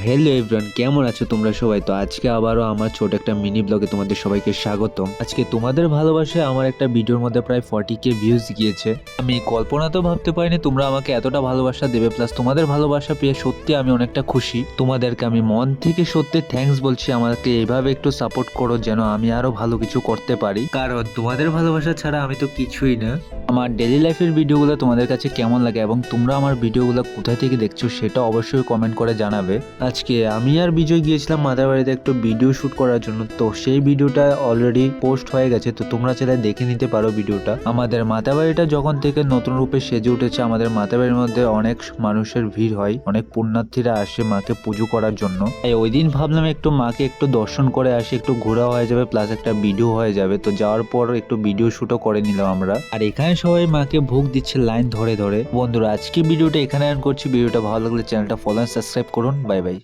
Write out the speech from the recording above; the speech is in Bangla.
হ্যালো এভরিওয়ান, কেমন আছো তোমরা সবাই? তো আজকে আবারও আমার ছোট একটা মিনি ব্লগে তোমাদের সবাইকে স্বাগতম। আজকে তোমাদের ভালোবাসায় আমার একটা ভিডিওর মধ্যে প্রায় 40K ভিউজ গিয়েছে। আমি কল্পনাতেও ভাবতে পারিনি তোমরা আমাকে এতটা ভালোবাসা দেবে, প্লাস তোমাদের ভালোবাসা পেয়ে সত্যি আমি অনেকটা খুশি। তোমাদেরকে আমি মন থেকে সত্যি থ্যাঙ্কস বলছি। আমাকে এইভাবে একটু সাপোর্ট করো যেন আমি আরো ভালো কিছু করতে পারি, কারণ তোমাদের ভালোবাসা ছাড়া আমি তো কিছুই না। আমার ডেইলি লাইফের ভিডিওগুলো তোমাদের কাছে কেমন লাগে এবং তোমরা আমার ভিডিওগুলো কোথায় থেকে দেখছো সেটা অবশ্যই কমেন্ট করে জানাবে। আজকে আমি আর বিজয় গিয়েছিলাম মাদার বাড়িতে একটু ভিডিও শুট করার জন্য, তো সেই ভিডিওটা অলরেডি পোস্ট হয়ে গেছে, তো তোমরা চাইলে দেখে নিতে পারো ভিডিওটা। আমাদের মাতা বাড়িটা যখন থেকে নতুন রূপে সেজে উঠেছে, আমাদের মাতা বাড়ির মধ্যে অনেক মানুষের ভিড় হয়, অনেক পুণ্যার্থীরা আসে মাকে পুজো করার জন্য। তাই ওই দিন ভাবলাম একটু মাকে একটু দর্শন করে আসি, একটু ঘোরা হয়ে যাবে প্লাস একটা ভিডিও হয়ে যাবে। তো যাওয়ার পর একটু ভিডিও শুটও করে নিলাম আমরা। আর এখানে সবাই মাকে ভোগ দিচ্ছে লাইন ধরে ধরে। বন্ধুরা, আজকে ভিডিওটা এখানে এন্ড করছি। ভিডিওটা ভালো লাগলে চ্যানেলটা ফলো এন্ড সাবস্ক্রাইব করুন। Bye bye.